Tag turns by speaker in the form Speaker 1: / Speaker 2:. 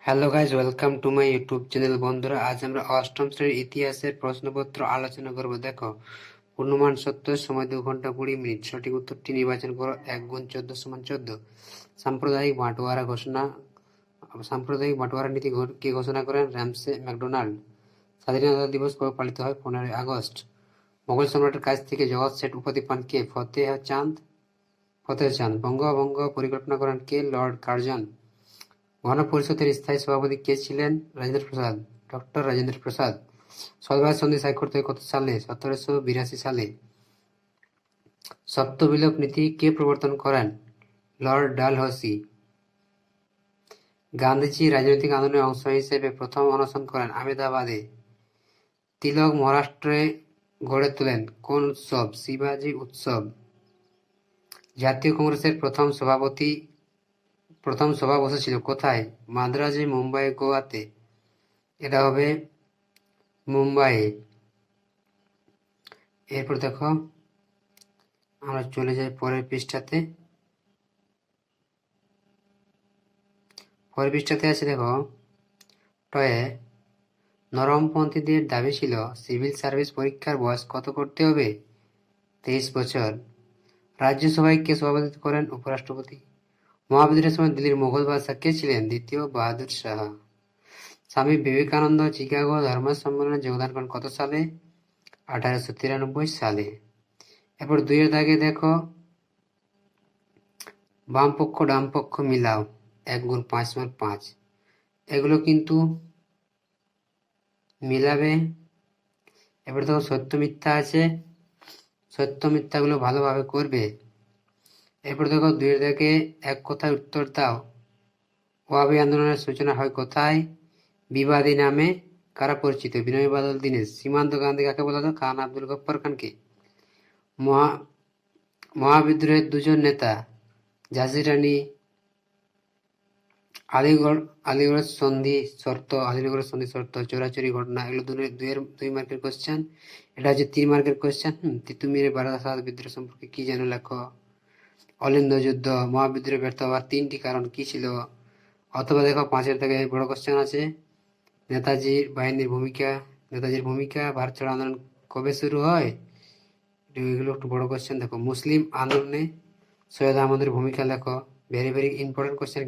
Speaker 1: Hello guys, welcome to my YouTube channel. বন্ধুরা, আজ আমরা অষ্টম শ্রেণীর ইতিহাসের প্রশ্নপত্র আলোচনা করব। দেখো, পূর্ণমান সত্য, সময় 2 ঘন্টা 20 মিনিট। সঠিক উত্তরটি নির্বাচন করো। 1 × 14 = 14। সাম্প্রদায়িক বাটোয়ারা নীতি কে ঘোষণা করেন? Ramsay McDonald. স্বাধীনতা দিবস কবে পালিত হয়? 15ই আগস্ট। মোগল সম্রাটের কাছ থেকে জগৎ শেঠ উপাধি পান কে? ফতেহ চাঁদ। বঙ্গভঙ্গ পরিকল্পনা করেন কে? Lord Curzon. গণপরিষদের স্থায়ী সভাপতি কে ছিলেন? ডক্টর রাজেন্দ্র প্রসাদ। সলভার সন্ধি স্বাক্ষরিত হয় কত সালে? 1782 সালে। সপ্তবিলোপ নীতি কে প্রবর্তন করেন? লর্ড ডালহৌসি। গান্ধীজি রাজনৈতিক আন্দোলনের অংশ হিসেবে প্রথম অনশন করেন আহমেদাবাদে। তিলক মহারাষ্ট্রে গড়ে তোলেন কোন উৎসব? শিবাজি উৎসব। জাতীয় কংগ্রেসের প্রথম সভা বসেছিল কোথায়? মাদ্রাজে, মুম্বাই, গোয়াতে। এটা হবে মুম্বাইয়ে। এরপর দেখো, আমরা চলে যাই পরের পৃষ্ঠাতে। আছে দেখো, টয়ে নরমপন্থীদের দাবি ছিল সিভিল সার্ভিস পরীক্ষার বয়স কত করতে হবে? 23 বছর। রাজ্যসভায় কে সভাপতিত্ব করেন? উপরাষ্ট্রপতি। মহাবিদ্রোহের সময় দিল্লির মুঘল বাদশাহ কে ছিলেন? দ্বিতীয় বাহাদুর শাহ। স্বামী বিবেকানন্দ চিকাগো ধর্ম সম্মেলনে যোগদান করেন কত সালে? 1893 সালে। এরপর 2 দাগে দেখো, বামপক্ষ ডানপক্ষ মিলাও। 1 × 5 = 5। এগুলো কিন্তু মিলাবে। এবার দেখো, সত্য মিথ্যা আছে, সত্য মিথ্যাগুলো ভালোভাবে করবে। এরপর দেখো, 2 দাগে এক কথায় উত্তর দাও। ওয়াবি আন্দোলনের সূচনা হয় কোথায়? বিবাদী নামে কারা পরিচিত? বিনয় বাদল দীনেশ। সীমান্ত গান্ধী কাকে বলা হতো? খান আব্দুল গফ্ফর খানকে। মহাবিদ্রোহের 2 নেতা, ঝাঁসি রানী, আলিগড়ের সন্ধি শর্ত, চোরাচুরি ঘটনা। এগুলো 2 মার্কের কোশ্চেন। এটা হচ্ছে 3 মার্কের কোশ্চেন। তিতুমিরে বারাসাত বিদ্রোহ সম্পর্কে কি যেন লেখো। অলিন্দ যুদ্ধ। মহাবিদ্রোহ ব্যর্থ হওয়ার 3টি কারণ কি ছিল? অথবা দেখো, 5 থেকে বড় কোশ্চেন আছে। নেতাজির ভূমিকা। ভারত ছাড়ো আন্দোলন কবে শুরু হয়? এগুলো একটু বড় কোশ্চেন। দেখো, মুসলিম আন্দোলনে সৈয়দ আহমদের ভূমিকা লেখো। Very very important question.